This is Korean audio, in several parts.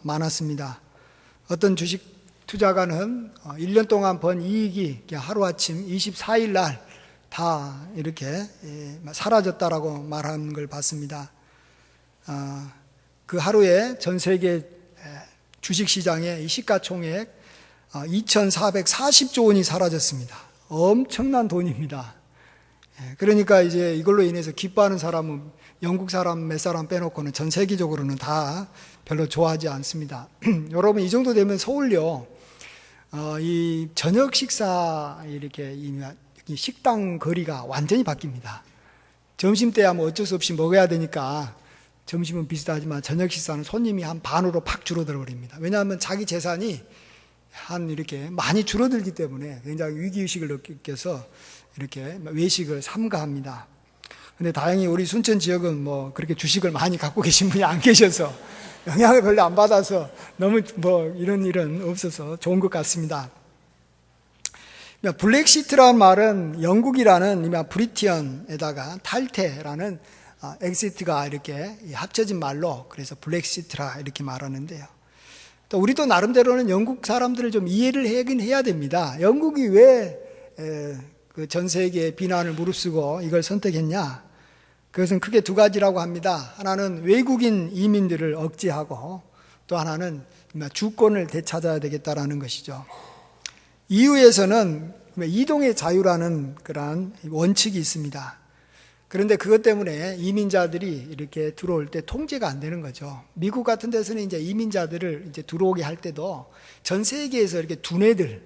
많았습니다. 어떤 주식 투자가는 1년 동안 번 이익이 하루아침 24일 날 다 이렇게 사라졌다라고 말하는 걸 봤습니다. 그 하루에 전 세계 주식시장의 시가총액 2,440조 원이 사라졌습니다. 엄청난 돈입니다. 그러니까 이제 이걸로 인해서 기뻐하는 사람은 영국 사람 몇 사람 빼놓고는 전 세계적으로는 다 별로 좋아하지 않습니다. 여러분, 이 정도 되면 서울요, 이 저녁 식사 이렇게 식당 거리가 완전히 바뀝니다. 점심 때야 뭐 어쩔 수 없이 먹어야 되니까 점심은 비슷하지만 저녁 식사는 손님이 한 반으로 팍 줄어들어 버립니다. 왜냐하면 자기 재산이 한 이렇게 많이 줄어들기 때문에 굉장히 위기의식을 느껴서 이렇게 외식을 삼가합니다. 근데 다행히 우리 순천 지역은 뭐 그렇게 주식을 많이 갖고 계신 분이 안 계셔서 영향을 별로 안 받아서 너무 뭐 이런 일은 없어서 좋은 것 같습니다. 블랙시트라는 말은 영국이라는 브리티언에다가 탈퇴라는 엑시트가 이렇게 합쳐진 말로 그래서 블랙시트라 이렇게 말하는데요. 또 우리도 나름대로는 영국 사람들을 좀 이해를 하긴 해야 됩니다. 영국이 왜 그 전 세계의 비난을 무릅쓰고 이걸 선택했냐? 그것은 크게 두 가지라고 합니다. 하나는 외국인 이민들을 억제하고 또 하나는 주권을 되찾아야 되겠다라는 것이죠. EU에서는 이동의 자유라는 그러한 원칙이 있습니다. 그런데 그것 때문에 이민자들이 이렇게 들어올 때 통제가 안 되는 거죠. 미국 같은 데서는 이제 이민자들을 이제 들어오게 할 때도 전 세계에서 이렇게 두뇌들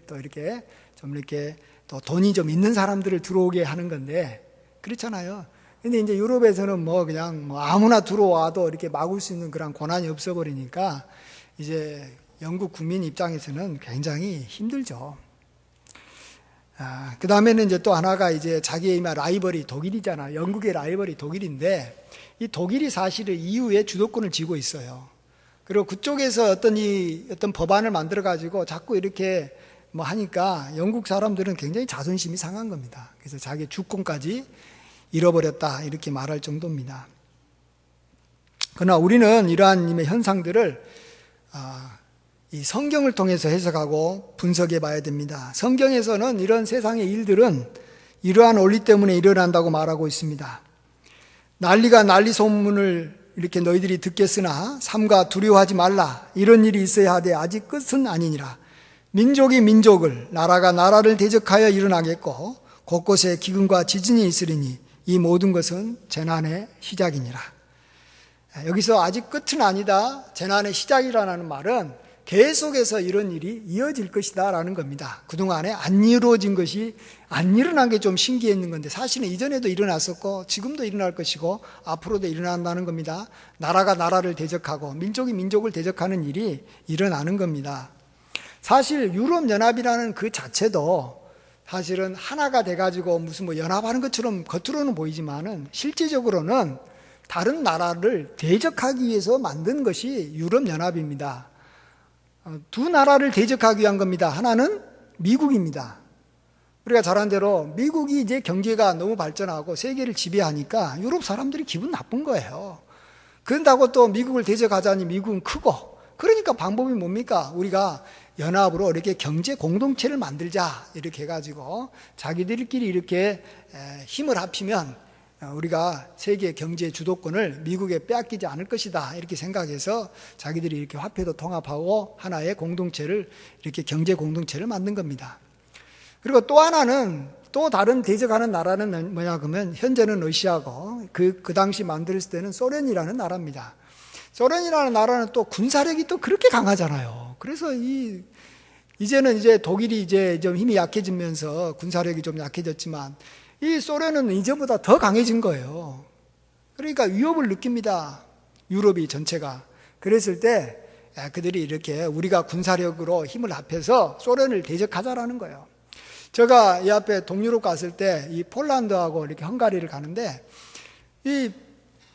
또 이렇게 좀 이렇게 또 돈이 좀 있는 사람들을 들어오게 하는 건데 그렇잖아요. 근데 이제 유럽에서는 뭐 그냥 뭐 아무나 들어와도 이렇게 막을 수 있는 그런 권한이 없어 버리니까 이제 영국 국민 입장에서는 굉장히 힘들죠. 그 다음에는 이제 또 하나가 이제 자기의 라이벌이 독일이잖아. 영국의 라이벌이 독일인데 이 독일이 사실은 EU의 주도권을 쥐고 있어요. 그리고 그쪽에서 어떤 법안을 만들어 가지고 자꾸 이렇게 뭐 하니까 영국 사람들은 굉장히 자존심이 상한 겁니다. 그래서 자기 주권까지 잃어버렸다 이렇게 말할 정도입니다. 그러나 우리는 이러한 현상들을 이 성경을 통해서 해석하고 분석해 봐야 됩니다. 성경에서는 이런 세상의 일들은 이러한 원리 때문에 일어난다고 말하고 있습니다. 난리가 난리 소문을 이렇게 너희들이 듣겠으나 삼가 두려워하지 말라. 이런 일이 있어야 하되 아직 끝은 아니니라. 민족이 민족을, 나라가 나라를 대적하여 일어나겠고 곳곳에 기근과 지진이 있으리니 이 모든 것은 재난의 시작이니라. 여기서 아직 끝은 아니다, 재난의 시작이라는 말은 계속해서 이런 일이 이어질 것이다 라는 겁니다. 그동안에 안 이루어진 것이 안 일어난 게 좀 신기했는 건데 사실은 이전에도 일어났었고 지금도 일어날 것이고 앞으로도 일어난다는 겁니다. 나라가 나라를 대적하고 민족이 민족을 대적하는 일이 일어나는 겁니다. 사실 유럽연합이라는 그 자체도 사실은 하나가 돼가지고 무슨 뭐 연합하는 것처럼 겉으로는 보이지만은 실제적으로는 다른 나라를 대적하기 위해서 만든 것이 유럽연합입니다. 두 나라를 대적하기 위한 겁니다. 하나는 미국입니다. 우리가 잘 아는 대로 미국이 이제 경제가 너무 발전하고 세계를 지배하니까 유럽 사람들이 기분 나쁜 거예요. 그런다고 또 미국을 대적하자니 미국은 크고 그러니까 방법이 뭡니까? 우리가 연합으로 이렇게 경제 공동체를 만들자 이렇게 해가지고 자기들끼리 이렇게 힘을 합치면 우리가 세계 경제 주도권을 미국에 빼앗기지 않을 것이다 이렇게 생각해서 자기들이 이렇게 화폐도 통합하고 하나의 공동체를 이렇게 경제 공동체를 만든 겁니다. 그리고 또 하나는 또 다른 대적하는 나라는 뭐냐 그러면 현재는 러시아고 그 당시 만들었을 때는 소련이라는 나라입니다. 소련이라는 나라는 또 군사력이 또 그렇게 강하잖아요. 그래서 이제는 이제 독일이 이제 좀 힘이 약해지면서 군사력이 좀 약해졌지만 이 소련은 이전보다 더 강해진 거예요. 그러니까 위협을 느낍니다. 유럽이 전체가. 그랬을 때 그들이 이렇게 우리가 군사력으로 힘을 합해서 소련을 대적하자라는 거예요. 제가 이 앞에 동유럽 갔을 때 이 폴란드하고 이렇게 헝가리를 가는데 이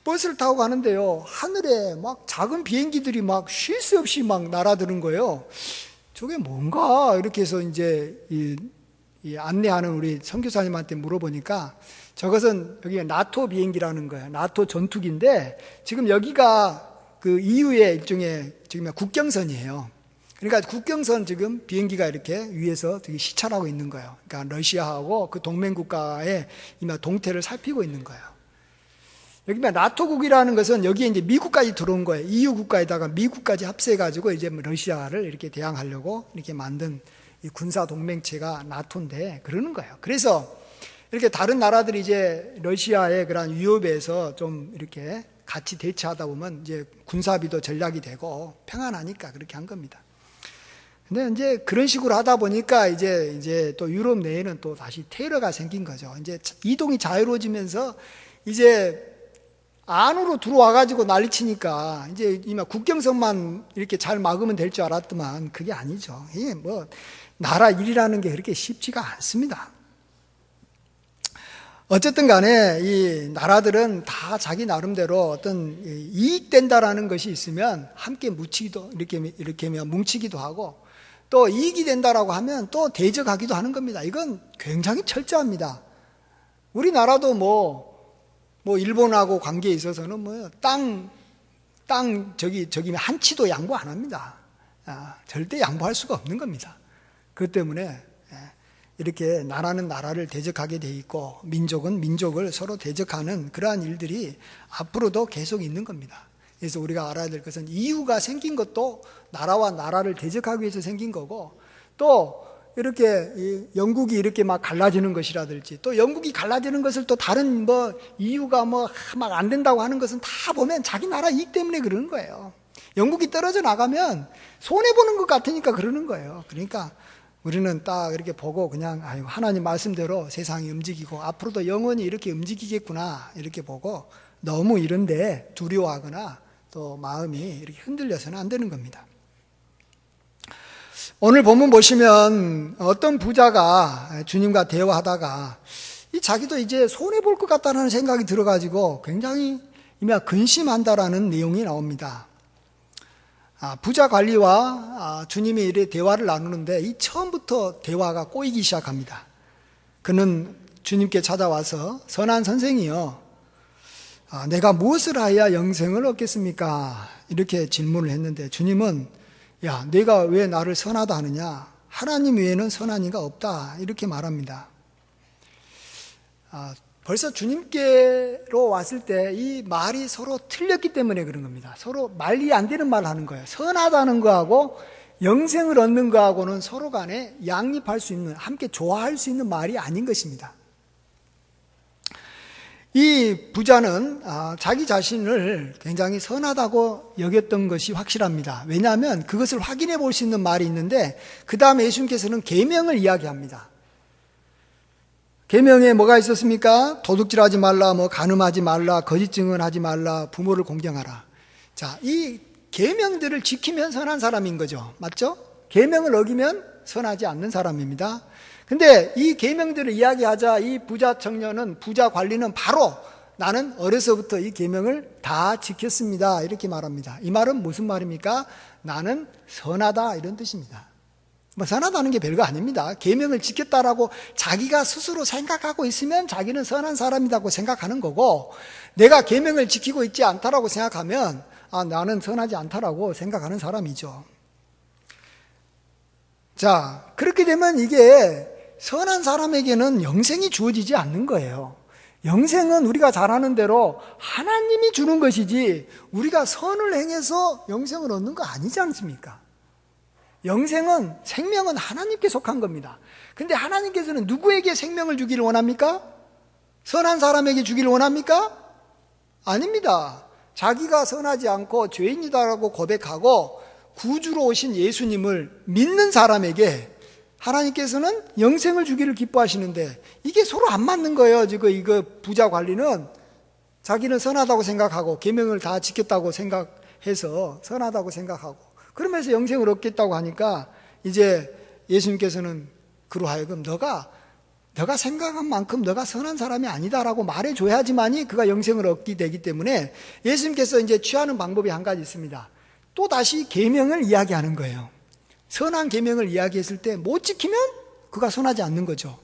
버스를 타고 가는데요. 하늘에 막 작은 비행기들이 막 쉴 새 없이 막 날아드는 거예요. 저게 뭔가 이렇게 해서 이제 이 안내하는 우리 선교사님한테 물어보니까 저것은 여기가 나토 비행기라는 거예요. 나토 전투기인데 지금 여기가 그 EU의 일종의 지금 국경선이에요. 그러니까 국경선 지금 비행기가 이렇게 위에서 되게 시찰하고 있는 거예요. 그러니까 러시아하고 그 동맹국가의 이마 동태를 살피고 있는 거예요. 여기 나토국이라는 것은 여기에 이제 미국까지 들어온 거예요. EU 국가에다가 미국까지 합세해가지고 이제 러시아를 이렇게 대항하려고 이렇게 만든 이 군사 동맹체가 나토인데 그러는 거예요. 그래서 이렇게 다른 나라들이 이제 러시아의 그런 위협에서 좀 이렇게 같이 대처하다 보면 이제 군사비도 전략이 되고 평안하니까 그렇게 한 겁니다. 근데 이제 그런 식으로 하다 보니까 이제 또 유럽 내에는 또 다시 테러가 생긴 거죠. 이제 이동이 자유로워지면서 이제 안으로 들어와가지고 난리치니까 이제 이만 국경선만 이렇게 잘 막으면 될 줄 알았더만 그게 아니죠. 이게 뭐 나라 일이라는 게 그렇게 쉽지가 않습니다. 어쨌든 간에 이 나라들은 다 자기 나름대로 어떤 이익된다라는 것이 있으면 함께 뭉치기도 이렇게 뭉치기도 하고 또 이익이 된다라고 하면 또 대적하기도 하는 겁니다. 이건 굉장히 철저합니다. 우리나라도 뭐 일본하고 관계에 있어서는 뭐 땅 저기 한 치도 양보 안 합니다. 절대 양보할 수가 없는 겁니다. 그것 때문에 이렇게 나라는 나라를 대적하게 돼 있고 민족은 민족을 서로 대적하는 그러한 일들이 앞으로도 계속 있는 겁니다. 그래서 우리가 알아야 될 것은 EU가 생긴 것도 나라와 나라를 대적하기 위해서 생긴 거고 또 이렇게 영국이 이렇게 막 갈라지는 것이라든지 또 영국이 갈라지는 것을 또 다른 EU가 막 안 된다고 하는 것은 다 보면 자기 나라 이익 때문에 그러는 거예요. 영국이 떨어져 나가면 손해보는 것 같으니까 그러는 거예요. 그러니까 우리는 딱 이렇게 보고 그냥 하나님 말씀대로 세상이 움직이고 앞으로도 영원히 이렇게 움직이겠구나 이렇게 보고 너무 이런데 두려워하거나 또 마음이 이렇게 흔들려서는 안 되는 겁니다. 오늘 본문 보시면 어떤 부자가 주님과 대화하다가 자기도 이제 손해볼 것 같다는 생각이 들어가지고 굉장히 이미 근심한다라는 내용이 나옵니다. 부자 관리와 주님이 이렇게 대화를 나누는데 이 처음부터 대화가 꼬이기 시작합니다. 그는 주님께 찾아와서 선한 선생이여 내가 무엇을 하여야 영생을 얻겠습니까? 이렇게 질문을 했는데 주님은 야 내가 왜 나를 선하다 하느냐? 하나님 외에는 선한 이가 없다 이렇게 말합니다. 벌써 주님께로 왔을 때 이 말이 서로 틀렸기 때문에 그런 겁니다. 서로 말이 안 되는 말을 하는 거예요. 선하다는 거하고 영생을 얻는 거하고는 서로 간에 양립할 수 있는, 함께 좋아할 수 있는 말이 아닌 것입니다. 이 부자는 자기 자신을 굉장히 선하다고 여겼던 것이 확실합니다. 왜냐하면 그것을 확인해 볼 수 있는 말이 있는데 그 다음에 예수님께서는 계명을 이야기합니다. 계명에 뭐가 있었습니까? 도둑질하지 말라, 간음하지 말라, 거짓 증언하지 말라, 부모를 공경하라. 자, 이 계명들을 지키면 선한 사람인 거죠. 맞죠? 계명을 어기면 선하지 않는 사람입니다. 근데 이 계명들을 이야기하자 이 부자 청년은, 부자 관리는 바로 나는 어려서부터 이 계명을 다 지켰습니다 이렇게 말합니다. 이 말은 무슨 말입니까? 나는 선하다 이런 뜻입니다. 선하다는 게 별거 아닙니다. 계명을 지켰다라고 자기가 스스로 생각하고 있으면 자기는 선한 사람이라고 생각하는 거고, 내가 계명을 지키고 있지 않다라고 생각하면 나는 선하지 않다라고 생각하는 사람이죠. 자, 그렇게 되면 이게 선한 사람에게는 영생이 주어지지 않는 거예요. 영생은 우리가 잘 아는 대로 하나님이 주는 것이지 우리가 선을 행해서 영생을 얻는 거 아니지 않습니까? 영생은, 생명은 하나님께 속한 겁니다. 근데 하나님께서는 누구에게 생명을 주기를 원합니까? 선한 사람에게 주기를 원합니까? 아닙니다. 자기가 선하지 않고 죄인이다라고 고백하고 구주로 오신 예수님을 믿는 사람에게 하나님께서는 영생을 주기를 기뻐하시는데 이게 서로 안 맞는 거예요. 지금 이거 부자 관리는 자기는 선하다고 생각하고 계명을 다 지켰다고 생각해서 선하다고 생각하고 그러면서 영생을 얻겠다고 하니까 이제 예수님께서는 그로 하여금 너가 생각한 만큼 너가 선한 사람이 아니다라고 말해줘야지만이 그가 영생을 얻게 되기 때문에 예수님께서 이제 취하는 방법이 한 가지 있습니다. 또 다시 계명을 이야기하는 거예요. 선한 계명을 이야기했을 때 못 지키면 그가 선하지 않는 거죠.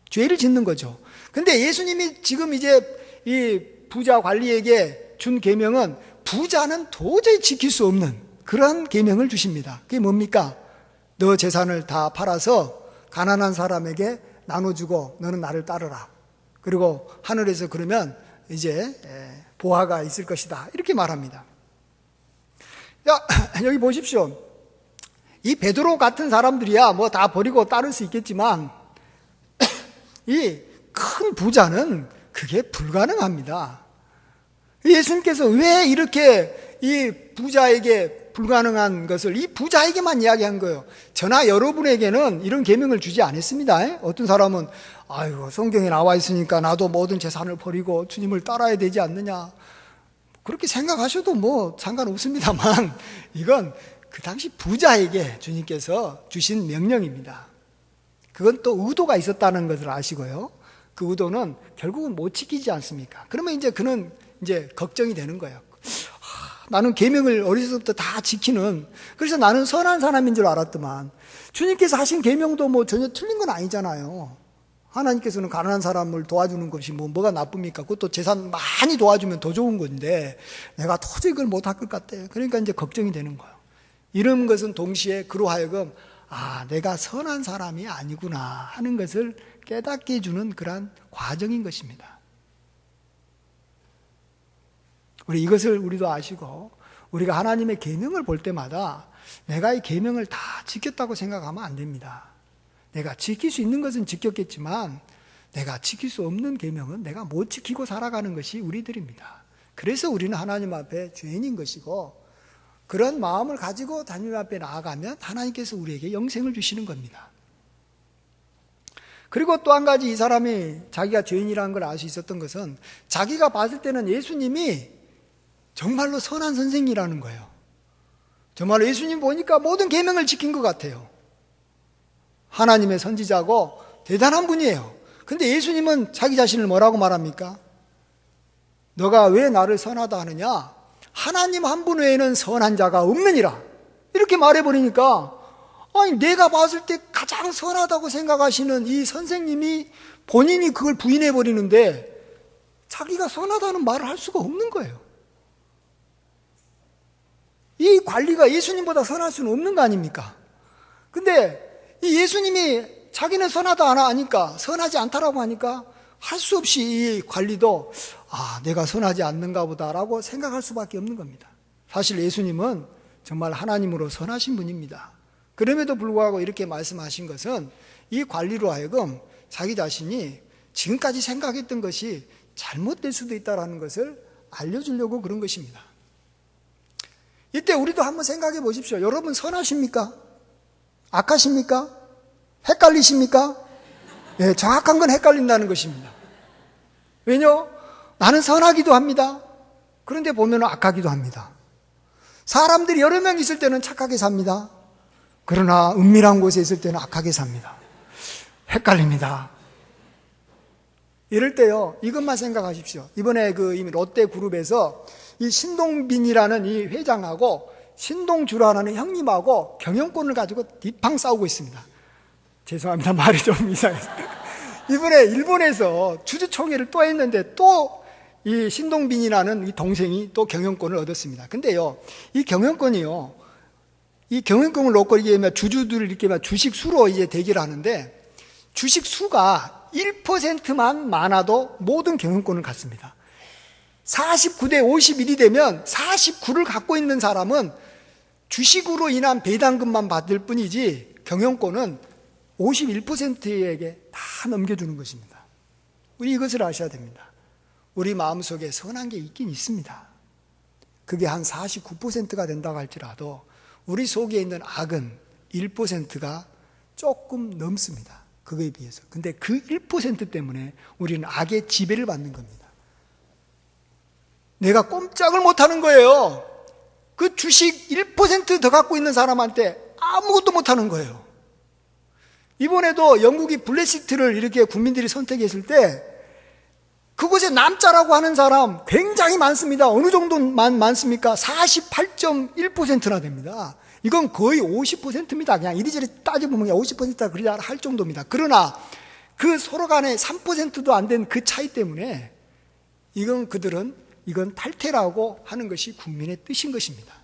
죄를 짓는 거죠. 근데 예수님이 지금 이제 이 부자 관리에게 준 계명은 부자는 도저히 지킬 수 없는 그런 계명을 주십니다. 그게 뭡니까? 너 재산을 다 팔아서 가난한 사람에게 나눠주고 너는 나를 따르라. 그리고 하늘에서 그러면 이제 보화가 있을 것이다. 이렇게 말합니다. 여기 보십시오. 이 베드로 같은 사람들이야 뭐 다 버리고 따를 수 있겠지만 이 큰 부자는 그게 불가능합니다. 예수님께서 왜 이렇게 이 부자에게 불가능한 것을 이 부자에게만 이야기한 거예요? 저나 여러분에게는 이런 계명을 주지 않았습니다. 어떤 사람은 아이고 성경에 나와 있으니까 나도 모든 재산을 버리고 주님을 따라야 되지 않느냐, 그렇게 생각하셔도 뭐 상관없습니다만 이건 그 당시 부자에게 주님께서 주신 명령입니다. 그건 또 의도가 있었다는 것을 아시고요. 그 의도는 결국은 못 지키지 않습니까? 그러면 이제 그는 이제 걱정이 되는 거예요. 나는 계명을 어려서부터 다 지키는, 그래서 나는 선한 사람인 줄 알았더만 주님께서 하신 계명도 뭐 전혀 틀린 건 아니잖아요. 하나님께서는 가난한 사람을 도와주는 것이 뭐가 나쁩니까? 그것도 재산 많이 도와주면 더 좋은 건데 내가 도저히 그걸 못할 것 같아. 그러니까 이제 걱정이 되는 거예요. 이런 것은 동시에 그로 하여금 내가 선한 사람이 아니구나 하는 것을 깨닫게 해주는 그러한 과정인 것입니다. 우리 이것을 우리도 아시고 우리가 하나님의 계명을 볼 때마다 내가 이 계명을 다 지켰다고 생각하면 안 됩니다. 내가 지킬 수 있는 것은 지켰겠지만 내가 지킬 수 없는 계명은 내가 못 지키고 살아가는 것이 우리들입니다. 그래서 우리는 하나님 앞에 죄인인 것이고 그런 마음을 가지고 하나님 앞에 나아가면 하나님께서 우리에게 영생을 주시는 겁니다. 그리고 또 한 가지 이 사람이 자기가 죄인이라는 걸 알 수 있었던 것은 자기가 봤을 때는 예수님이 정말로 선한 선생이라는 거예요. 정말로 예수님 보니까 모든 계명을 지킨 것 같아요. 하나님의 선지자고 대단한 분이에요. 근데 예수님은 자기 자신을 뭐라고 말합니까? 너가 왜 나를 선하다 하느냐? 하나님 한 분 외에는 선한 자가 없느니라. 이렇게 말해버리니까 아니 내가 봤을 때 가장 선하다고 생각하시는 이 선생님이 본인이 그걸 부인해버리는데 자기가 선하다는 말을 할 수가 없는 거예요. 이 관리가 예수님보다 선할 수는 없는 거 아닙니까? 근데 이 예수님이 자기는 선하다 안 하니까, 선하지 않다라고 하니까 할 수 없이 이 관리도 내가 선하지 않는가 보다라고 생각할 수밖에 없는 겁니다. 사실 예수님은 정말 하나님으로 선하신 분입니다. 그럼에도 불구하고 이렇게 말씀하신 것은 이 관리로 하여금 자기 자신이 지금까지 생각했던 것이 잘못될 수도 있다는 것을 알려주려고 그런 것입니다. 이때 우리도 한번 생각해 보십시오. 여러분 선하십니까? 악하십니까? 헷갈리십니까? 네, 정확한 건 헷갈린다는 것입니다. 왜냐? 나는 선하기도 합니다. 그런데 보면 악하기도 합니다. 사람들이 여러 명 있을 때는 착하게 삽니다. 그러나 은밀한 곳에 있을 때는 악하게 삽니다. 헷갈립니다. 이럴 때요, 이것만 생각하십시오. 이번에 이미 롯데그룹에서 이 신동빈이라는 이 회장하고 신동주라는 형님하고 경영권을 가지고 뒷방 싸우고 있습니다. 죄송합니다. 말이 좀 이상해서. 이번에 일본에서 주주총회를 또 했는데 또 이 신동빈이라는 이 동생이 또 경영권을 얻었습니다. 근데요, 이 경영권이요, 이 경영권을 놓고 이게 주주들을 이렇게 주식 수로 이제 대기를 하는데 주식 수가 1%만 많아도 모든 경영권을 갖습니다. 49대 51이 되면 49를 갖고 있는 사람은 주식으로 인한 배당금만 받을 뿐이지 경영권은 51%에게 다 넘겨주는 것입니다. 우리 이것을 아셔야 됩니다. 우리 마음속에 선한 게 있긴 있습니다. 그게 한 49%가 된다고 할지라도 우리 속에 있는 악은 1%가 조금 넘습니다. 그거에 비해서. 근데 그 1% 때문에 우리는 악의 지배를 받는 겁니다. 내가 꼼짝을 못하는 거예요. 그 주식 1% 더 갖고 있는 사람한테 아무것도 못하는 거예요. 이번에도 영국이 블랙시트를 이렇게 국민들이 선택했을 때 그곳에 남자라고 하는 사람 굉장히 많습니다. 어느 정도만 많습니까? 48.1%나 됩니다. 이건 거의 50%입니다. 그냥 이리저리 따져보면 50%다 그래야 할 정도입니다. 그러나 그 서로 간에 3%도 안 된 그 차이 때문에 이건 그들은 이건 탈퇴라고 하는 것이 국민의 뜻인 것입니다.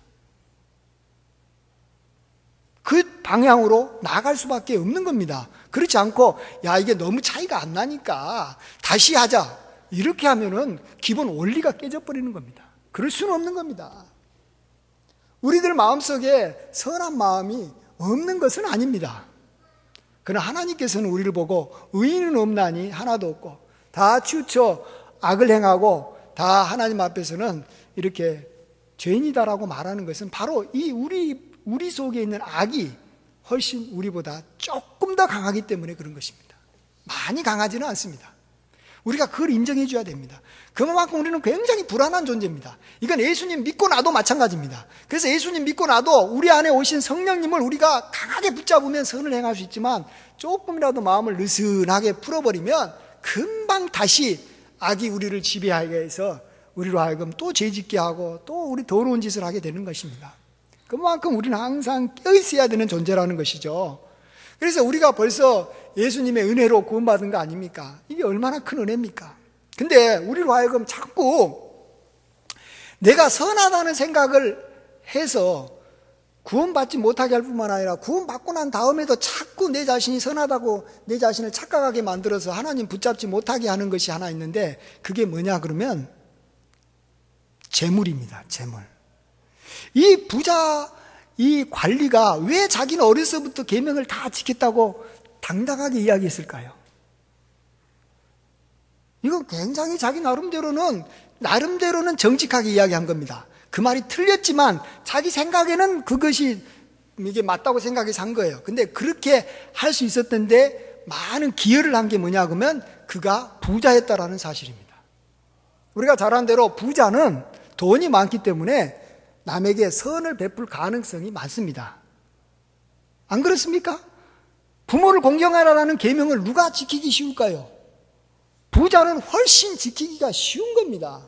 그 방향으로 나아갈 수밖에 없는 겁니다. 그렇지 않고 야 이게 너무 차이가 안 나니까 다시 하자 이렇게 하면은 기본 원리가 깨져버리는 겁니다. 그럴 수는 없는 겁니다. 우리들 마음속에 선한 마음이 없는 것은 아닙니다. 그러나 하나님께서는 우리를 보고 의인은 없나니 하나도 없고 다 치우쳐 악을 행하고 다 하나님 앞에서는 이렇게 죄인이다라고 말하는 것은 바로 이 우리 속에 있는 악이 훨씬 우리보다 조금 더 강하기 때문에 그런 것입니다. 많이 강하지는 않습니다. 우리가 그걸 인정해 줘야 됩니다. 그만큼 우리는 굉장히 불안한 존재입니다. 이건 예수님 믿고 나도 마찬가지입니다. 그래서 예수님 믿고 나도 우리 안에 오신 성령님을 우리가 강하게 붙잡으면 선을 행할 수 있지만 조금이라도 마음을 느슨하게 풀어버리면 금방 다시 악이 우리를 지배하게 해서 우리로 하여금 또 죄짓게 하고 또 우리 더러운 짓을 하게 되는 것입니다. 그만큼 우리는 항상 껴있어야 되는 존재라는 것이죠. 그래서 우리가 벌써 예수님의 은혜로 구원받은 거 아닙니까? 이게 얼마나 큰 은혜입니까? 근데 우리로 하여금 자꾸 내가 선하다는 생각을 해서 구원받지 못하게 할 뿐만 아니라 구원받고 난 다음에도 자꾸 내 자신이 선하다고 내 자신을 착각하게 만들어서 하나님 붙잡지 못하게 하는 것이 하나 있는데 그게 뭐냐 그러면 재물입니다. 재물. 이 부자 이 관리가 왜 자기는 어려서부터 계명을 다 지켰다고 당당하게 이야기했을까요? 이건 굉장히 자기 나름대로는 정직하게 이야기한 겁니다. 그 말이 틀렸지만 자기 생각에는 그것이 이게 맞다고 생각해서 한 거예요. 근데 그렇게 할 수 있었던데 많은 기여를 한 게 뭐냐 그러면 그가 부자였다라는 사실입니다. 우리가 잘 아는 대로 부자는 돈이 많기 때문에 남에게 선을 베풀 가능성이 많습니다. 안 그렇습니까? 부모를 공경하라는 계명을 누가 지키기 쉬울까요? 부자는 훨씬 지키기가 쉬운 겁니다.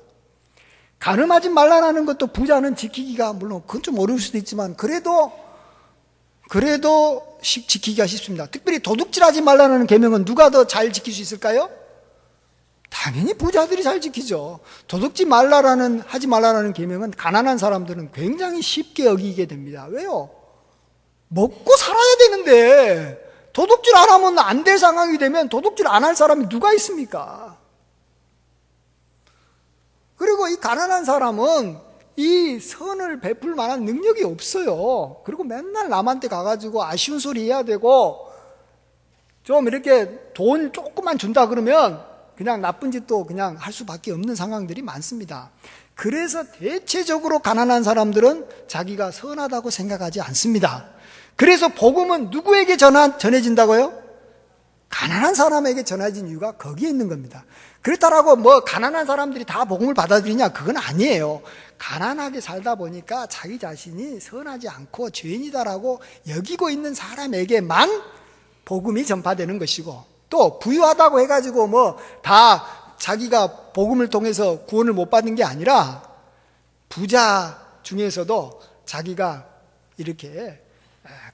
간음하지 말라는 것도 부자는 지키기가 물론 그건 좀 어려울 수도 있지만 그래도 지키기가 쉽습니다. 특별히 도둑질하지 말라는 계명은 누가 더 잘 지킬 수 있을까요? 당연히 부자들이 잘 지키죠. 도둑질 하지 말라는 계명은 가난한 사람들은 굉장히 쉽게 어기게 됩니다. 왜요? 먹고 살아야 되는데 도둑질 안 하면 안 될 상황이 되면 도둑질 안 할 사람이 누가 있습니까? 그리고 이 가난한 사람은 이 선을 베풀 만한 능력이 없어요. 그리고 맨날 남한테 가가지고 아쉬운 소리 해야 되고 좀 이렇게 돈 조금만 준다 그러면 그냥 나쁜 짓도 그냥 할 수밖에 없는 상황들이 많습니다. 그래서 대체적으로 가난한 사람들은 자기가 선하다고 생각하지 않습니다. 그래서 복음은 누구에게 전해진다고요? 가난한 사람에게 전해진 이유가 거기에 있는 겁니다. 그렇다라고 가난한 사람들이 다 복음을 받아들이냐? 그건 아니에요. 가난하게 살다 보니까 자기 자신이 선하지 않고 죄인이다라고 여기고 있는 사람에게만 복음이 전파되는 것이고 또 부유하다고 해가지고 다 자기가 복음을 통해서 구원을 못 받는 게 아니라 부자 중에서도 자기가 이렇게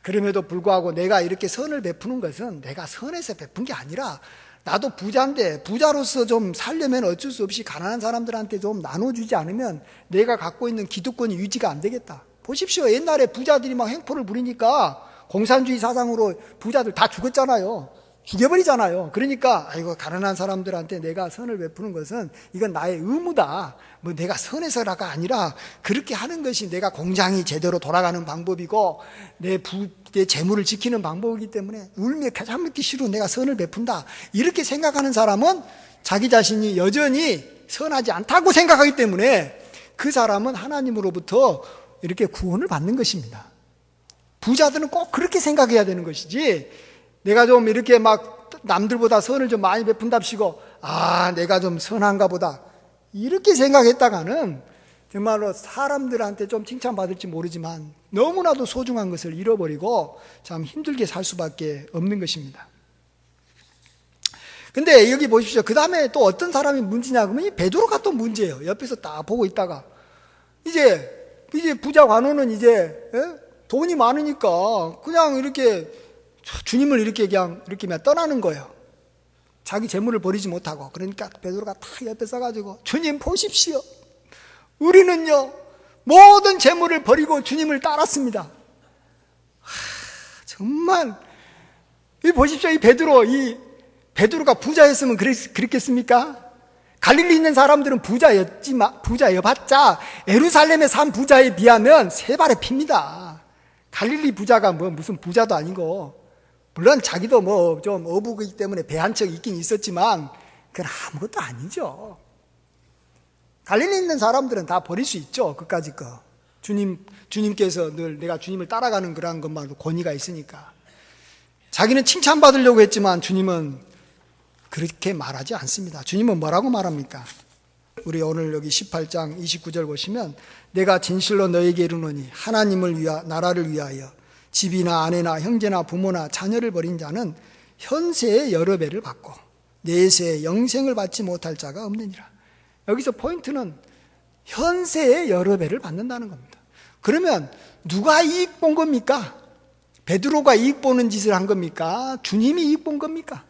그럼에도 불구하고 내가 이렇게 선을 베푸는 것은 내가 선해서 베푼 게 아니라 나도 부자인데 부자로서 좀 살려면 어쩔 수 없이 가난한 사람들한테 좀 나눠주지 않으면 내가 갖고 있는 기득권이 유지가 안 되겠다. 보십시오. 옛날에 부자들이 막 횡포를 부리니까 공산주의 사상으로 부자들 다 죽었잖아요. 죽여버리잖아요. 그러니까 아이고 가난한 사람들한테 내가 선을 베푸는 것은 이건 나의 의무다. 내가 선해서라가 아니라 그렇게 하는 것이 내가 공장이 제대로 돌아가는 방법이고 내 재물을 지키는 방법이기 때문에 울며 가장 먹기 싫어 내가 선을 베푼다. 이렇게 생각하는 사람은 자기 자신이 여전히 선하지 않다고 생각하기 때문에 그 사람은 하나님으로부터 이렇게 구원을 받는 것입니다. 부자들은 꼭 그렇게 생각해야 되는 것이지 내가 좀 이렇게 막 남들보다 선을 좀 많이 베푼답시고 내가 좀 선한가 보다 이렇게 생각했다가는 정말로 사람들한테 좀 칭찬받을지 모르지만 너무나도 소중한 것을 잃어버리고 참 힘들게 살 수밖에 없는 것입니다. 근데 여기 보십시오. 그 다음에 또 어떤 사람이 문제냐 그러면 이 베드로가 또 문제예요. 옆에서 딱 보고 있다가 이제 부자 관원은 이제 돈이 많으니까 그냥 이렇게 주님을 이렇게 떠나는 거예요. 자기 재물을 버리지 못하고. 그러니까 베드로가 다 옆에 서가지고 주님 보십시오. 우리는요 모든 재물을 버리고 주님을 따랐습니다. 정말 이 보십시오. 이 베드로가 부자였으면 그랬겠습니까? 갈릴리 있는 사람들은 부자여봤자 예루살렘에 산 부자에 비하면 세 발의 피입니다. 갈릴리 부자가 무슨 부자도 아니고, 물론 자기도 좀 어부이기 때문에 배 한 척 있긴 있었지만 그건 아무것도 아니죠. 갈릴리 있는 사람들은 다 버릴 수 있죠. 그까짓 거. 주님께서 늘 내가 주님을 따라가는 그러한 것만으로 권위가 있으니까. 자기는 칭찬받으려고 했지만 주님은 그렇게 말하지 않습니다. 주님은 뭐라고 말합니까? 우리 오늘 여기 18장 29절 보시면 내가 진실로 너에게 이르노니 나라를 위하여 집이나 아내나 형제나 부모나 자녀를 버린 자는 현세의 여러 배를 받고 내세의 영생을 받지 못할 자가 없느니라. 여기서 포인트는 현세의 여러 배를 받는다는 겁니다. 그러면 누가 이익 본 겁니까? 베드로가 이익 보는 짓을 한 겁니까? 주님이 이익 본 겁니까?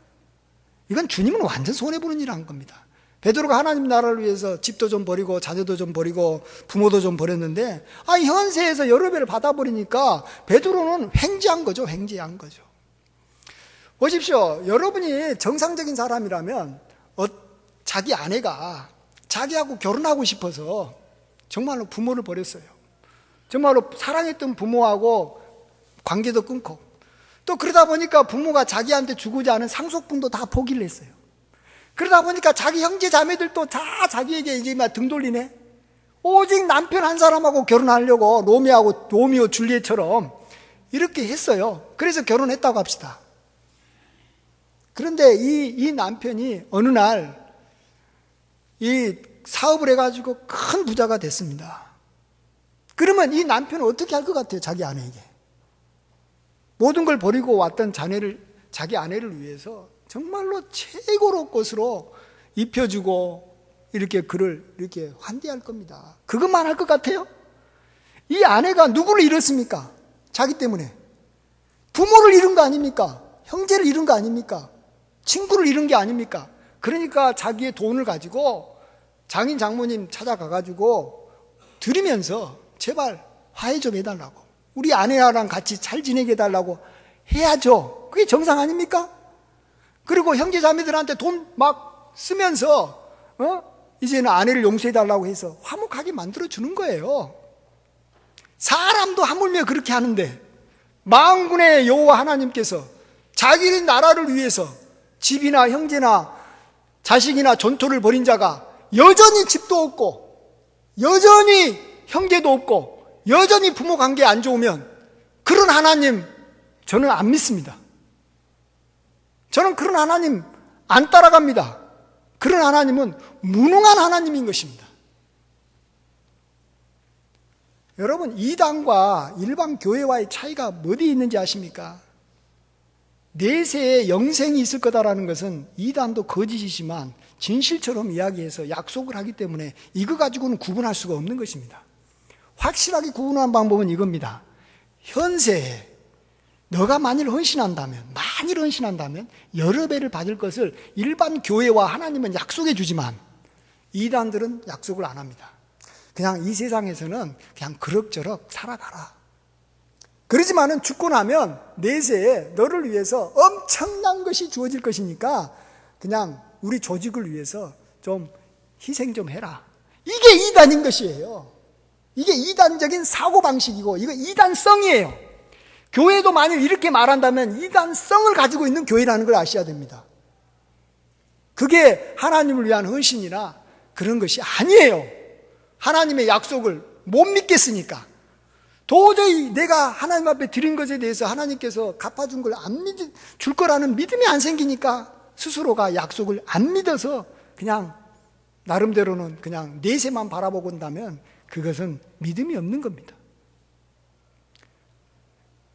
이건 주님은 완전 손해보는 일을 한 겁니다. 베드로가 하나님 나라를 위해서 집도 좀 버리고 자녀도 좀 버리고 부모도 좀 버렸는데 현세에서 여러 배를 받아버리니까 베드로는 횡재한 거죠. 횡재한 거죠. 보십시오. 여러분이 정상적인 사람이라면 자기 아내가 자기하고 결혼하고 싶어서 정말로 부모를 버렸어요. 정말로 사랑했던 부모하고 관계도 끊고, 또 그러다 보니까 부모가 자기한테 주고자 하는 상속분도 다 포기를 했어요. 그러다 보니까 자기 형제 자매들도 다 자기에게 이제 막 등 돌리네. 오직 남편 한 사람하고 결혼하려고 로미오 줄리엣처럼 이렇게 했어요. 그래서 결혼했다고 합시다. 그런데 이 남편이 어느 날 이 사업을 해가지고 큰 부자가 됐습니다. 그러면 이 남편은 어떻게 할 것 같아요? 자기 아내에게 모든 걸 버리고 왔던 자기 아내를 위해서 정말로 최고로 것으로 입혀주고 이렇게 그를 이렇게 환대할 겁니다. 그것만 할 것 같아요? 이 아내가 누구를 잃었습니까? 자기 때문에 부모를 잃은 거 아닙니까? 형제를 잃은 거 아닙니까? 친구를 잃은 게 아닙니까? 그러니까 자기의 돈을 가지고 장인 장모님 찾아가가지고 드리면서 제발 화해 좀 해달라고, 우리 아내랑 같이 잘 지내게 해달라고 해야죠. 그게 정상 아닙니까? 그리고 형제 자매들한테 돈 막 쓰면서 이제는 아내를 용서해달라고 해서 화목하게 만들어주는 거예요. 사람도 하물며 그렇게 하는데 만군의 여호와 하나님께서 자기 나라를 위해서 집이나 형제나 자식이나 전토를 벌인 자가 여전히 집도 없고 여전히 형제도 없고 여전히 부모 관계 안 좋으면 그런 하나님 저는 안 믿습니다. 저는 그런 하나님 안 따라갑니다. 그런 하나님은 무능한 하나님인 것입니다. 여러분, 이단과 일반 교회와의 차이가 어디에 있는지 아십니까? 내세에 영생이 있을 거다라는 것은 이단도 거짓이지만 진실처럼 이야기해서 약속을 하기 때문에 이거 가지고는 구분할 수가 없는 것입니다. 확실하게 구분하는 방법은 이겁니다. 현세에 너가 만일 헌신한다면 여러 배를 받을 것을 일반 교회와 하나님은 약속해 주지만 이단들은 약속을 안 합니다. 그냥 이 세상에서는 그냥 그럭저럭 살아가라. 그러지만은 죽고 나면 내세에 너를 위해서 엄청난 것이 주어질 것이니까 그냥 우리 조직을 위해서 좀 희생 좀 해라. 이게 이단인 것이에요. 이게 이단적인 사고방식이고 이거 이단성이에요. 교회도 만일 이렇게 말한다면 이단성을 가지고 있는 교회라는 걸 아셔야 됩니다. 그게 하나님을 위한 헌신이나 그런 것이 아니에요. 하나님의 약속을 못 믿겠으니까, 도저히 내가 하나님 앞에 드린 것에 대해서 하나님께서 갚아준 걸 안 줄 거라는 믿음이 안 생기니까 스스로가 약속을 안 믿어서 그냥 나름대로는 그냥 내세만 바라보고 온다면 그것은 믿음이 없는 겁니다.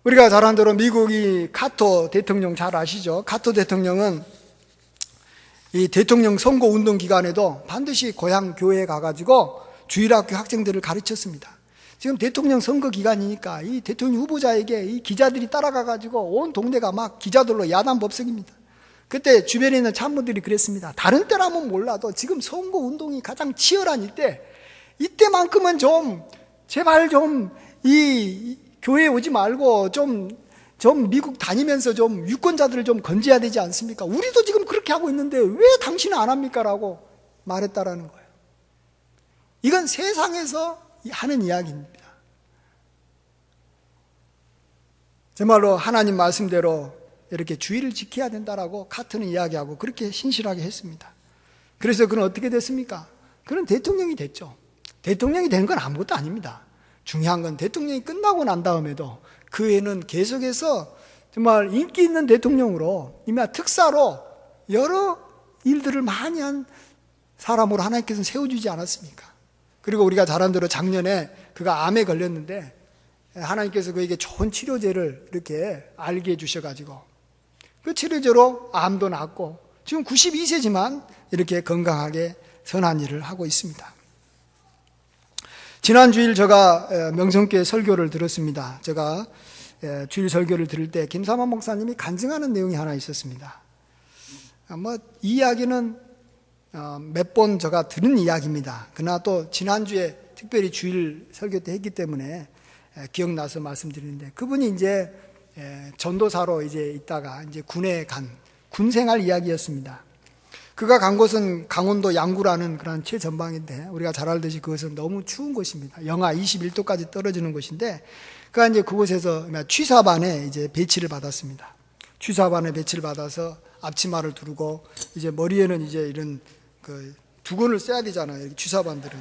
우리가 잘 아는 대로 미국이 카터 대통령 잘 아시죠? 카터 대통령은 이 대통령 선거 운동 기간에도 반드시 고향 교회에 가가지고 주일학교 학생들을 가르쳤습니다. 지금 대통령 선거 기간이니까 이 대통령 후보자에게 이 기자들이 따라가가지고 온 동네가 막 기자들로 야단법석입니다. 그때 주변에 있는 참모들이 그랬습니다. 다른 때라면 몰라도 지금 선거 운동이 가장 치열한 이때 이때만큼은 좀 제발 좀 이 교회에 오지 말고 좀 미국 다니면서 좀 유권자들을 좀 건져야 되지 않습니까? 우리도 지금 그렇게 하고 있는데 왜 당신은 안 합니까? 라고 말했다라는 거예요. 이건 세상에서 하는 이야기입니다. 정말로 하나님 말씀대로 이렇게 주의를 지켜야 된다라고 카트는 이야기하고 그렇게 신실하게 했습니다. 그래서 그는 어떻게 됐습니까? 그는 대통령이 됐죠. 대통령이 된 건 아무것도 아닙니다. 중요한 건 대통령이 끝나고 난 다음에도 그 애는 계속해서 정말 인기 있는 대통령으로 이미 특사로 여러 일들을 많이 한 사람으로 하나님께서는 세워주지 않았습니까? 그리고 우리가 잘 아는 대로 작년에 그가 암에 걸렸는데 하나님께서 그에게 좋은 치료제를 이렇게 알게 해주셔가지고 그 치료제로 암도 낫고 지금 92세지만 이렇게 건강하게 선한 일을 하고 있습니다. 지난 주일 제가 명성교회 설교를 들었습니다. 제가 주일 설교를 들을 때 김삼환 목사님이 간증하는 내용이 하나 있었습니다. 이 이야기는 몇 번 제가 들은 이야기입니다. 그러나 또 지난주에 특별히 주일 설교 때 했기 때문에 기억나서 말씀드리는데, 그분이 이제 전도사로 이제 있다가 이제 군에 간 군 생활 이야기였습니다. 그가 간 곳은 강원도 양구라는 그런 최전방인데, 우리가 잘 알듯이 그것은 너무 추운 곳입니다. 영하 21도까지 떨어지는 곳인데, 그가 이제 그곳에서 취사반에 이제 배치를 받았습니다. 취사반에 배치를 받아서 앞치마를 두르고 이제 머리에는 이제 이런 그 두건을 써야 되잖아요. 취사반들은.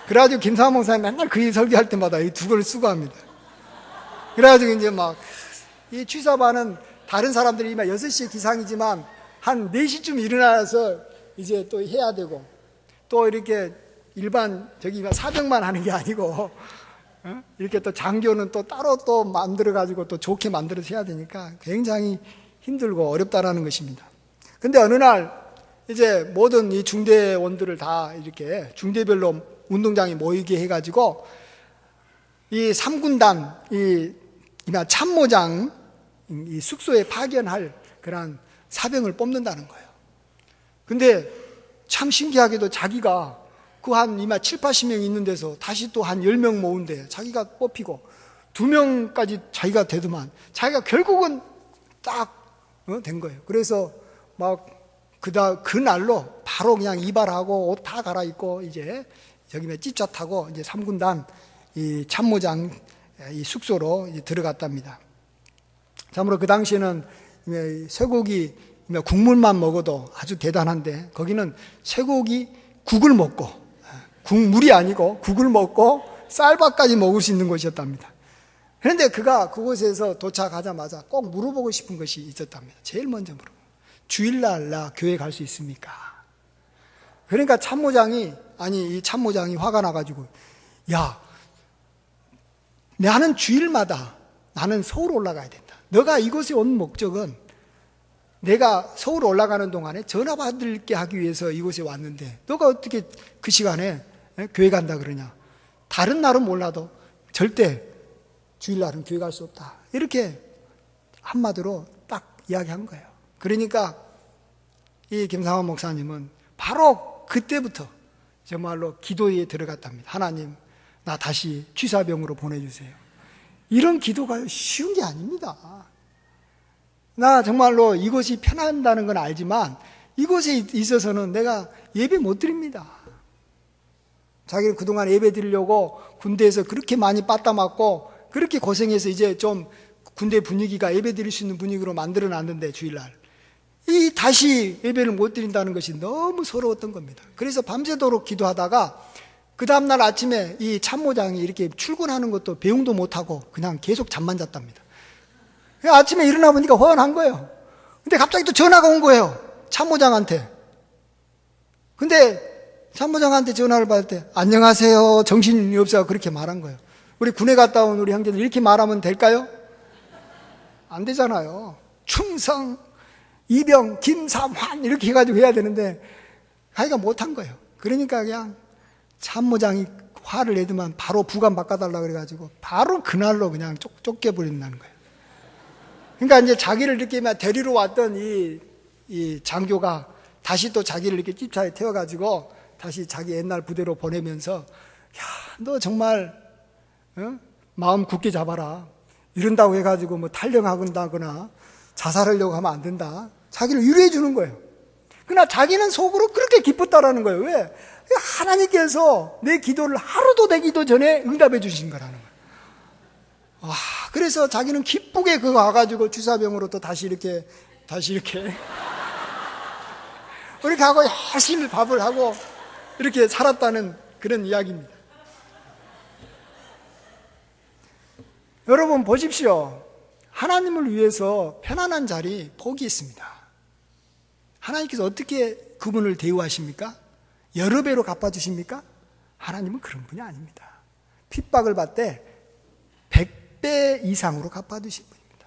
그래가지고 김삼환 목사님 맨날 그 설교할 때마다 이 두건을 쓰고 합니다. 그래가지고 이제 막 이 취사반은 다른 사람들이 6시에 기상이지만 한 4시쯤 일어나서 이제 또 해야 되고, 또 이렇게 일반 사병만 하는 게 아니고 이렇게 또 장교는 또 따로 또 만들어가지고 또 좋게 만들어서 해야 되니까 굉장히 힘들고 어렵다라는 것입니다. 근데 어느 날 이제 모든 이 중대원들을 다 이렇게 중대별로 운동장에 모이게 해가지고 이 3군단 이 참모장 이 숙소에 파견할 그런 사병을 뽑는다는 거예요. 근데 참 신기하게도 자기가 그 한 7, 80명 있는 데서 다시 또 한 10명 모은데 자기가 뽑히고 2명까지 자기가 되더만 자기가 결국은 딱 된 거예요. 그래서 막 그날로 바로 그냥 이발하고 옷 다 갈아입고 이제 찝자 타고 이제 3군단 이 참모장 이 숙소로 이제 들어갔답니다. 참으로 그 당시에는 쇠고기 국물만 먹어도 아주 대단한데, 거기는 쇠고기 국을 먹고, 국물이 아니고 국을 먹고 쌀밥까지 먹을 수 있는 곳이었답니다. 그런데 그가 그곳에서 도착하자마자 꼭 물어보고 싶은 것이 있었답니다. 제일 먼저 주일날 나 교회 갈 수 있습니까? 그러니까 이 참모장이 화가 나가지고, 야, 나는 주일마다 나는 서울 올라가야 된다. 너가 이곳에 온 목적은 내가 서울 올라가는 동안에 전화 받을게 하기 위해서 이곳에 왔는데 너가 어떻게 그 시간에 교회 간다 그러냐? 다른 날은 몰라도 절대 주일날은 교회 갈 수 없다. 이렇게 한마디로 딱 이야기한 거예요. 그러니까 이 김상환 목사님은 바로 그때부터 정말로 기도에 들어갔답니다. 하나님, 나 다시 취사병으로 보내주세요. 이런 기도가 쉬운 게 아닙니다. 나 정말로 이곳이 편한다는 건 알지만 이곳에 있어서는 내가 예배 못 드립니다. 자기는 그동안 예배 드리려고 군대에서 그렇게 많이 빠따 맞고 그렇게 고생해서 이제 좀 군대 분위기가 예배 드릴 수 있는 분위기로 만들어 놨는데 주일날 다시 예배를 못 드린다는 것이 너무 서러웠던 겁니다. 그래서 밤새도록 기도하다가 그 다음날 아침에 이 참모장이 이렇게 출근하는 것도 배웅도 못하고 그냥 계속 잠만 잤답니다. 아침에 일어나 보니까 허연한 거예요. 근데 갑자기 또 전화가 온 거예요. 참모장한테. 근데 참모장한테 전화를 받을 때 안녕하세요, 정신이 없어서 그렇게 말한 거예요. 우리 군에 갔다 온 우리 형제들 이렇게 말하면 될까요? 안 되잖아요. 충성, 이병, 김삼환 이렇게 해가지고 해야 되는데 자기가 못한 거예요. 그러니까 그냥 참모장이 화를 내더만 바로 부관 바꿔달라 그래가지고 바로 그날로 그냥 쫓겨버린다는 거예요. 그러니까 이제 자기를 이렇게 데리러 왔던 이 장교가 다시 또 자기를 이렇게 찝차에 태워가지고 다시 자기 옛날 부대로 보내면서 야, 너 정말 마음 굳게 잡아라. 이런다고 해가지고 뭐 탈영하거나 자살하려고 하면 안 된다. 자기를 위로해 주는 거예요. 그러나 자기는 속으로 그렇게 기뻤다라는 거예요. 왜? 하나님께서 내 기도를 하루도 되기도 전에 응답해 주신 거라는 거예요. 와, 그래서 자기는 기쁘게 그거 와가지고 주사병으로 또 다시 이렇게 이렇게 하고 열심히 밥을 하고 이렇게 살았다는 그런 이야기입니다. 여러분 보십시오. 하나님을 위해서 편안한 자리 포기했습니다. 하나님께서 어떻게 그분을 대우하십니까? 여러 배로 갚아주십니까? 하나님은 그런 분이 아닙니다. 핍박을 받되 100배 이상으로 갚아주신 분입니다.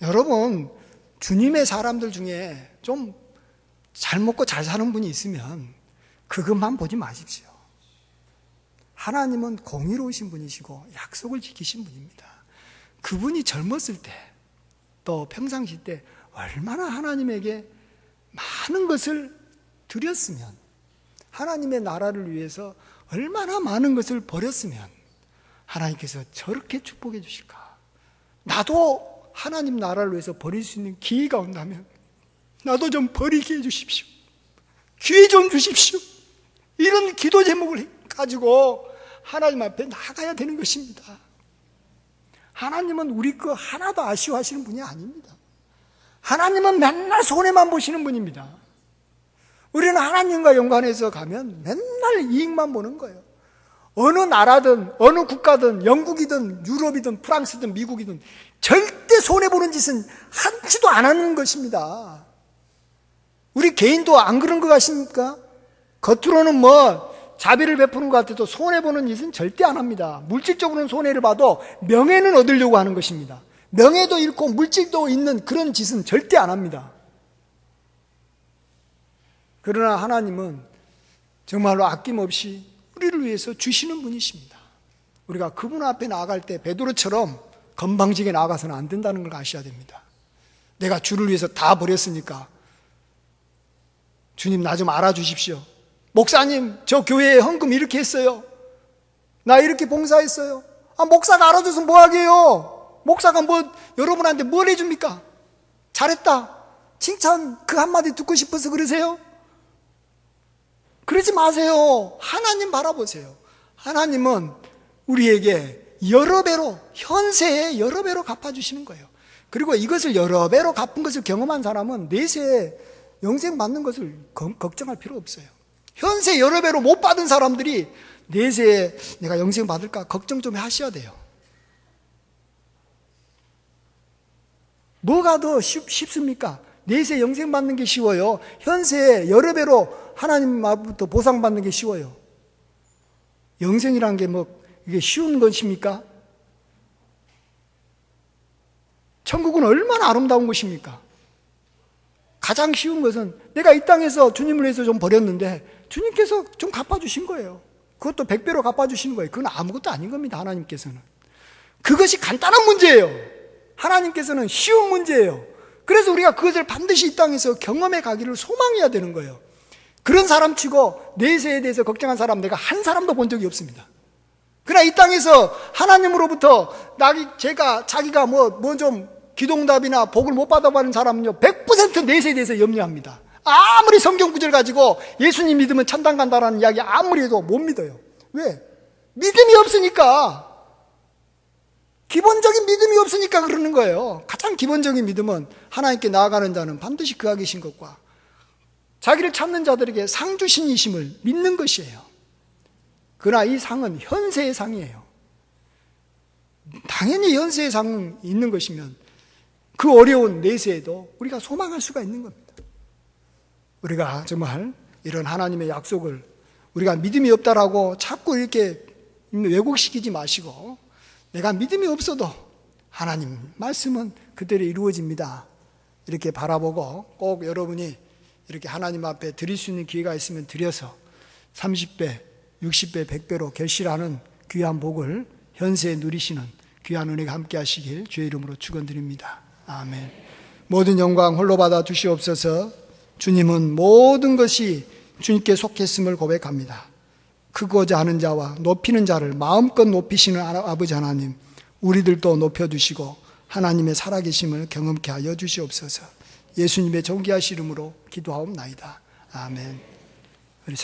여러분, 주님의 사람들 중에 좀 잘 먹고 잘 사는 분이 있으면 그것만 보지 마십시오. 하나님은 공의로우신 분이시고 약속을 지키신 분입니다. 그분이 젊었을 때 또 평상시 때 얼마나 하나님에게 많은 것을 드렸으면, 하나님의 나라를 위해서 얼마나 많은 것을 버렸으면 하나님께서 저렇게 축복해 주실까? 나도 하나님 나라를 위해서 버릴 수 있는 기회가 온다면 나도 좀 버리게 해주십시오. 기회 좀 주십시오. 이런 기도 제목을 가지고 하나님 앞에 나가야 되는 것입니다. 하나님은 우리 거 하나도 아쉬워하시는 분이 아닙니다. 하나님은 맨날 손해만 보시는 분입니다. 우리는 하나님과 연관해서 가면 맨날 이익만 보는 거예요. 어느 나라든 어느 국가든 영국이든 유럽이든 프랑스든 미국이든 절대 손해보는 짓은 한치도 안 하는 것입니다. 우리 개인도 안 그런 것 같습니까? 겉으로는 뭐 자비를 베푸는 것 같아도 손해보는 짓은 절대 안 합니다. 물질적으로는 손해를 봐도 명예는 얻으려고 하는 것입니다. 명예도 잃고 물질도 있는 그런 짓은 절대 안 합니다. 그러나 하나님은 정말로 아낌없이 우리를 위해서 주시는 분이십니다. 우리가 그분 앞에 나아갈 때 베드로처럼 건방지게 나아가서는 안 된다는 걸 아셔야 됩니다. 내가 주를 위해서 다 버렸으니까 주님 나 좀 알아주십시오. 목사님 저 교회에 헌금 이렇게 했어요. 나 이렇게 봉사했어요. 목사가 알아줘서 뭐 하게요? 목사가 뭐 여러분한테 뭘 해줍니까? 잘했다 칭찬 그 한마디 듣고 싶어서 그러세요? 그러지 마세요. 하나님 바라보세요. 하나님은 우리에게 여러 배로, 현세에 여러 배로 갚아주시는 거예요. 그리고 이것을 여러 배로 갚은 것을 경험한 사람은 내세에 영생 받는 것을 걱정할 필요 없어요. 현세 여러 배로 못 받은 사람들이 내세에 내가 영생 받을까 걱정 좀 하셔야 돼요. 뭐가 더 쉽습니까? 내세 영생 받는 게 쉬워요? 현세에 여러 배로 하나님으로부터 보상받는 게 쉬워요? 영생이란 게 뭐 이게 쉬운 것입니까? 천국은 얼마나 아름다운 것입니까? 가장 쉬운 것은 내가 이 땅에서 주님을 위해서 좀 버렸는데 주님께서 좀 갚아주신 거예요. 그것도 100배로 갚아주시는 거예요. 그건 아무것도 아닌 겁니다. 하나님께서는 그것이 간단한 문제예요. 하나님께서는 쉬운 문제예요. 그래서 우리가 그것을 반드시 이 땅에서 경험해 가기를 소망해야 되는 거예요. 그런 사람 치고 내세에 대해서 걱정한 사람 내가 한 사람도 본 적이 없습니다. 그러나 이 땅에서 하나님으로부터 자기가 뭐 좀 기도응답이나 복을 못 받아보는 사람은요 100% 내세에 대해서 염려합니다. 아무리 성경 구절 가지고 예수님 믿으면 천당 간다라는 이야기 아무리 해도 못 믿어요. 왜? 믿음이 없으니까. 기본적인 믿음이 없으니까 그러는 거예요. 가장 기본적인 믿음은 하나님께 나아가는 자는 반드시 그가 계신 것과 자기를 찾는 자들에게 상 주신 이심을 믿는 것이에요. 그러나 이 상은 현세의 상이에요. 당연히 현세의 상이 있는 것이면 그 어려운 내세에도 우리가 소망할 수가 있는 겁니다. 우리가 정말 이런 하나님의 약속을 우리가 믿음이 없다라고 자꾸 이렇게 왜곡시키지 마시고 내가 믿음이 없어도 하나님 말씀은 그대로 이루어집니다. 이렇게 바라보고 꼭 여러분이 이렇게 하나님 앞에 드릴 수 있는 기회가 있으면 드려서 30배, 60배, 100배로 결실하는 귀한 복을 현세에 누리시는 귀한 은혜가 함께 하시길 주의 이름으로 축원드립니다. 아멘. 모든 영광 홀로 받아 주시옵소서. 주님은 모든 것이 주님께 속했음을 고백합니다. 크고자 하는 자와 높이는 자를 마음껏 높이시는 아버지 하나님, 우리들도 높여주시고 하나님의 살아계심을 경험케 하여 주시옵소서. 예수님의 존귀하신 이름으로 기도하옵나이다. 아멘. 우리